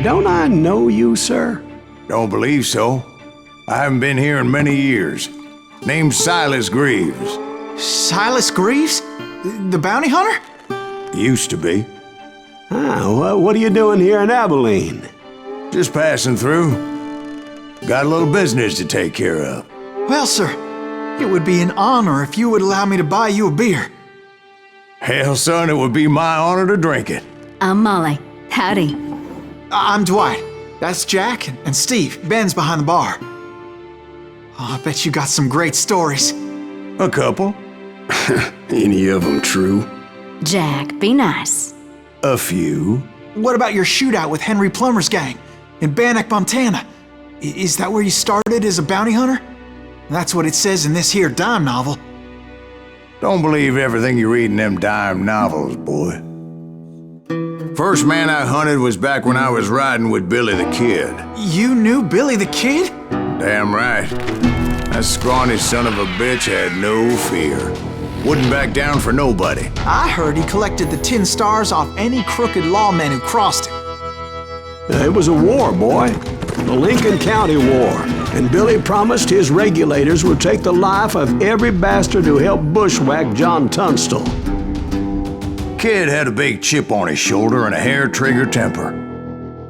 Don't I know you, sir? Don't believe so. I haven't been here in many years. Name's Silas Greaves. Silas Greaves? The bounty hunter? Used to be. Well, what are you doing here in Abilene? Just passing through. Got a little business to take care of. Well, sir, it would be an honor if you would allow me to buy you a beer. Hell, son, it would be my honor to drink it. I'm Molly. Howdy. I'm Dwight. That's Jack and Steve. Ben's behind the bar. Oh, I bet you got some great stories. A couple. Any of them true? Jack, be nice. A few. What about your shootout with Henry Plummer's gang in Bannock, Montana? Is that where you started as a bounty hunter? That's what it says in this here dime novel. Don't believe everything you read in them dime novels, boy. First man I hunted was back when I was riding with Billy the Kid. You knew Billy the Kid? Damn right. That scrawny son of a bitch had no fear. Wouldn't back down for nobody. I heard he collected the 10 stars off any crooked lawmen who crossed him. It was a war, boy. The Lincoln County War. And Billy promised his regulators would take the life of every bastard who helped bushwhack John Tunstall. Kid had a big chip on his shoulder and a hair-trigger temper.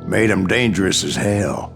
Made him dangerous as hell.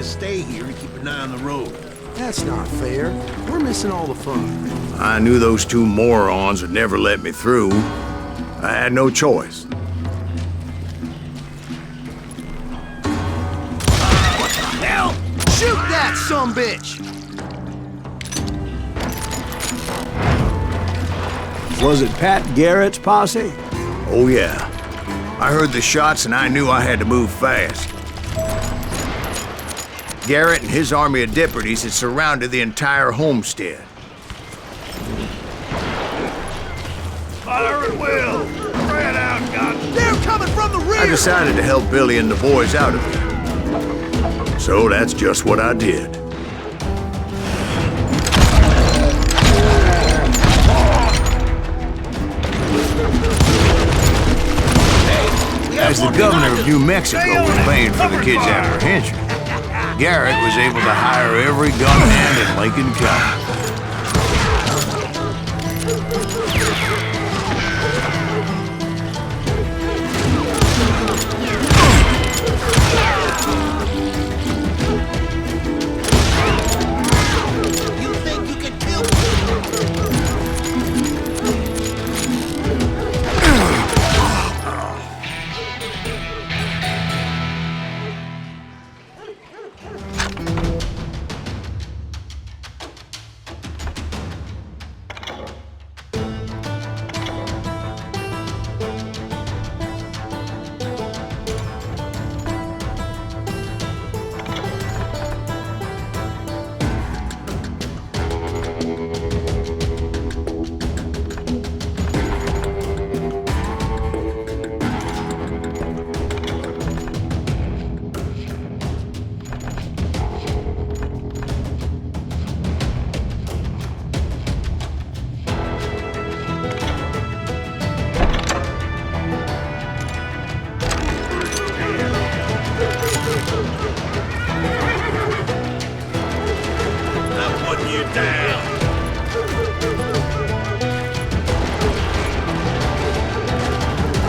Stay here and keep an eye on the road. That's not fair. We're missing all the fun. I knew those two morons would never let me through. I had no choice. What the hell? Shoot that sumbitch! Was it Pat Garrett's posse? Oh yeah. I heard the shots and I knew I had to move fast. Garrett and his army of deputies had surrounded the entire homestead. Fire at will! Spread out, God! They're coming from the rear! I decided to help Billy and the boys out of it. So that's just what I did. As the governor of New Mexico remained for the kid's apprehension, Garrett was able to hire every gun hand in Lincoln County. You think you can kill me?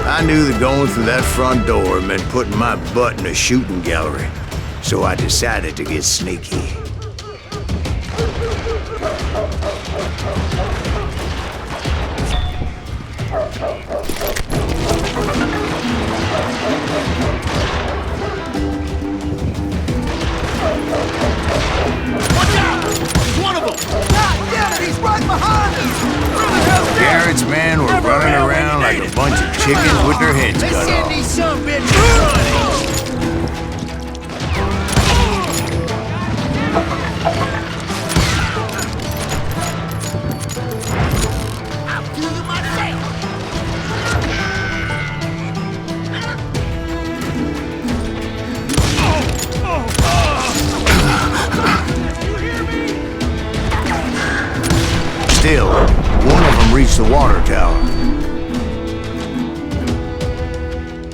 I knew that going through that front door meant putting my butt in a shooting gallery, so I decided to get sneaky. God damn it, he's right behind us! Where the hell's that? Garrett's men were running around like a bunch of chickens with their heads They cut send off. these some bitches running! I'll do you myself! You hear me? Still, one of them reached the water tower.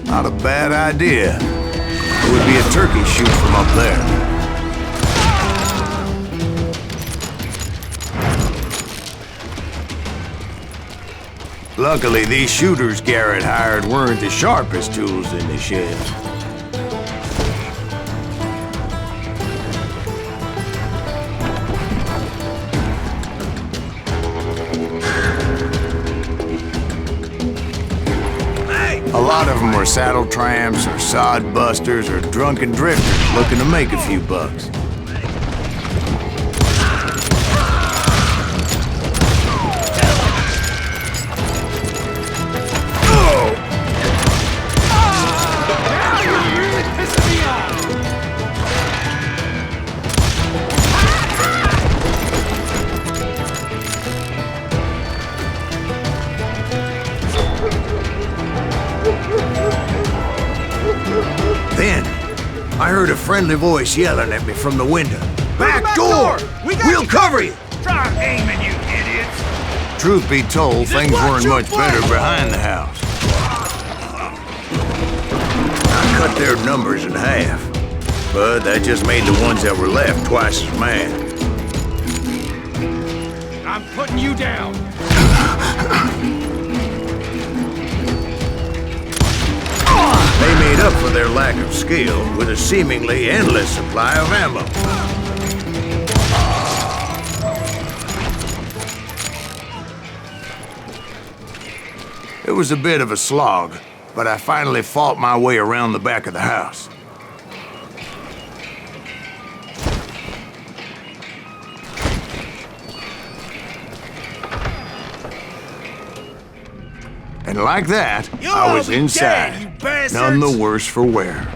Not a bad idea. It would be a turkey shoot from up there. Luckily, these shooters Garrett hired weren't the sharpest tools in the shed. A lot of them were saddle tramps or sod busters or drunken drifters looking to make a few bucks. Then, I heard a friendly voice yelling at me from the window. Back door! We'll cover you! Try aiming, you idiots! Truth be told, things weren't much better behind the house. I cut their numbers in half, but that just made the ones that were left twice as mad. I'm putting you down! They made up for their lack of skill with a seemingly endless supply of ammo. It was a bit of a slog, but I finally fought my way around the back of the house. And like that, I was inside, none the worse for wear.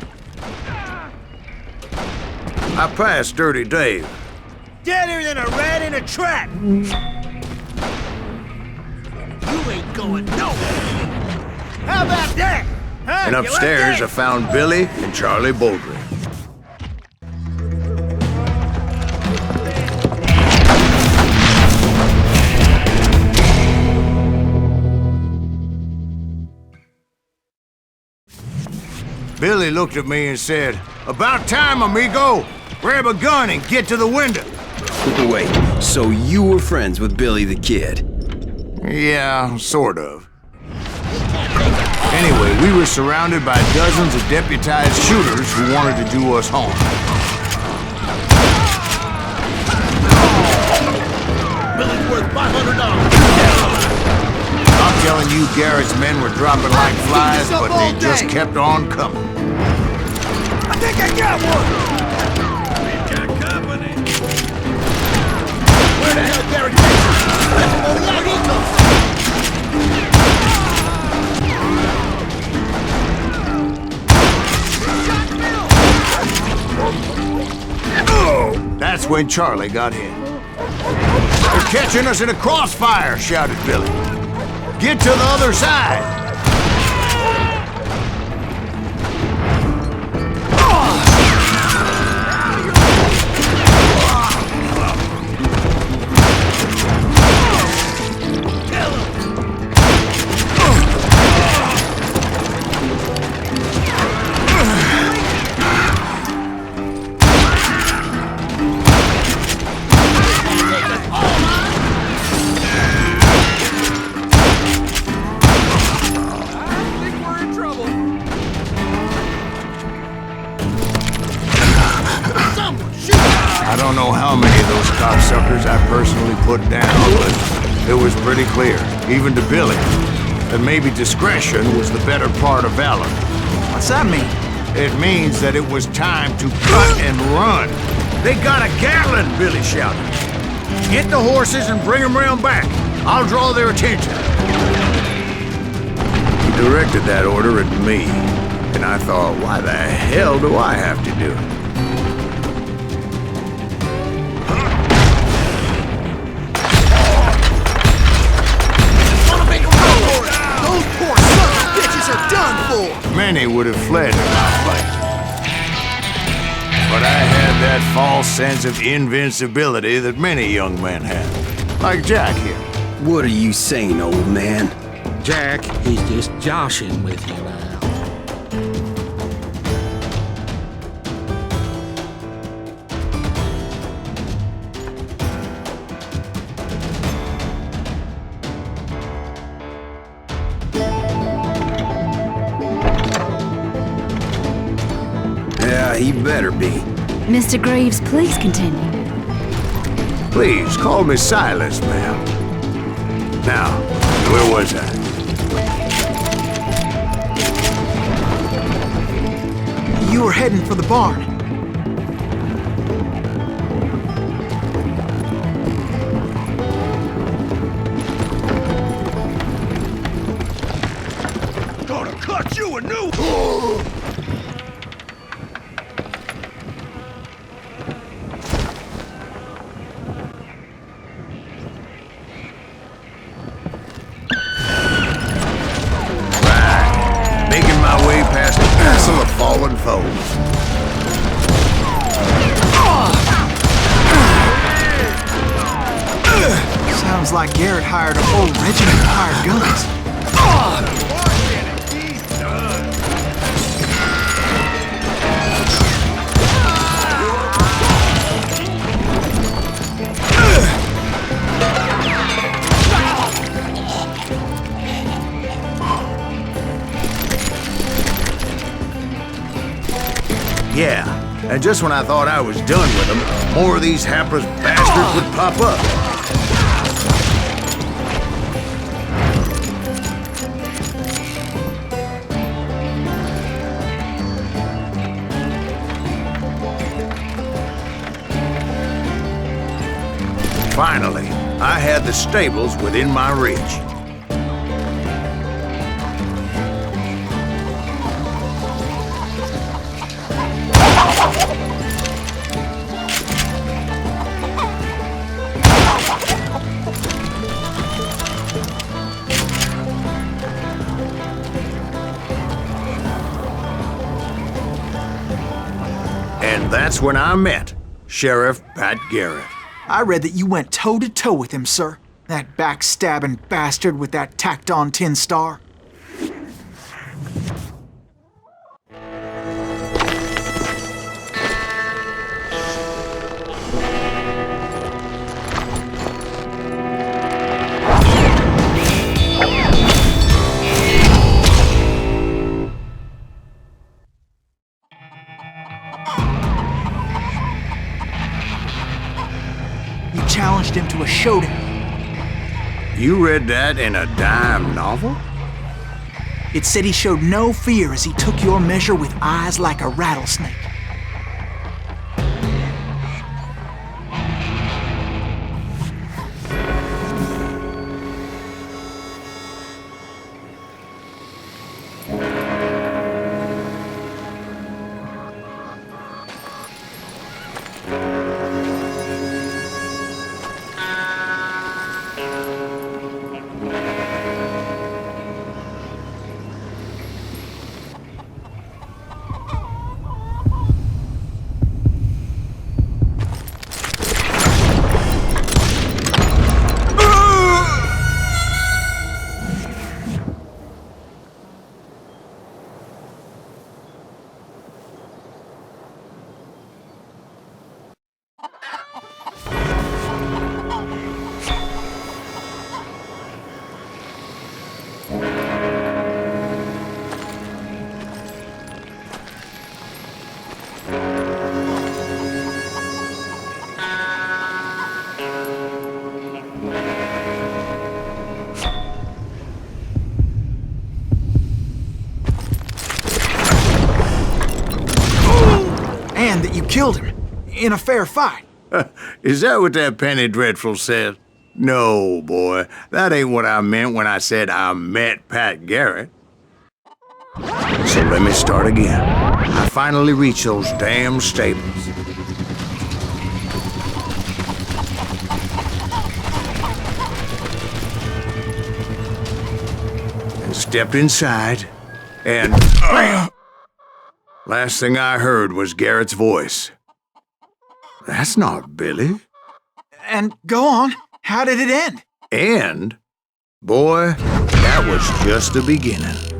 I passed Dirty Dave. Deader than a rat in a trap! You ain't going nowhere! How about that? Huh? And You like upstairs, that? I found Billy and Charlie Baldwin. Billy looked at me and said, "About time, amigo! Grab a gun and get to the window!" Wait, so you were friends with Billy the Kid? Yeah, sort of. Anyway, we were surrounded by dozens of deputized shooters who wanted to do us harm. Billy's worth $500. I'm telling you, Garrett's men were dropping like flies, but they just kept on coming. I think I got one! We've got company. Where the hell Garrett That's when Charlie got hit. "They're catching us in a crossfire," shouted Billy. "Get to the other side!" I don't know how many of those cocksuckers I personally put down, but it was pretty clear, even to Billy, that maybe discretion was the better part of valor. What's that mean? It means that it was time to cut and run. "They got a Gatling!" Billy shouted. Get the horses and bring them round back. I'll draw their attention. He directed that order at me, and I thought, why the hell do I have to do it? Those poor sons of bitches are done for! Many would have fled to my place. But I had that false sense of invincibility that many young men have. Like Jack here. What are you saying, old man? Jack, he's just joshing with you now. Yeah, he better be. Mr. Greaves, please continue. Please, call me Silas, ma'am. Now, where was I? You were heading for the barn. Gonna cut you a new... Making my way past the castle of fallen foes. Sounds like Garrett hired a whole regiment of hired guns. Yeah, and just when I thought I was done with them, more of these hapless bastards would pop up. Finally, I had the stables within my reach. And that's when I met Sheriff Pat Garrett. I read that you went toe-to-toe with him, sir. That backstabbing bastard with that tacked-on tin star. Challenged him to a showdown. You read that in a dime novel? It said he showed no fear as he took your measure with eyes like a rattlesnake. And that you killed him in a fair fight. Is that what that Penny Dreadful said? No, boy. That ain't what I meant when I said I met Pat Garrett. So let me start again. I finally reached those damn stables. And stepped inside, and last thing I heard was Garrett's voice. That's not Billy. And go on. How did it end? And, boy, that was just the beginning.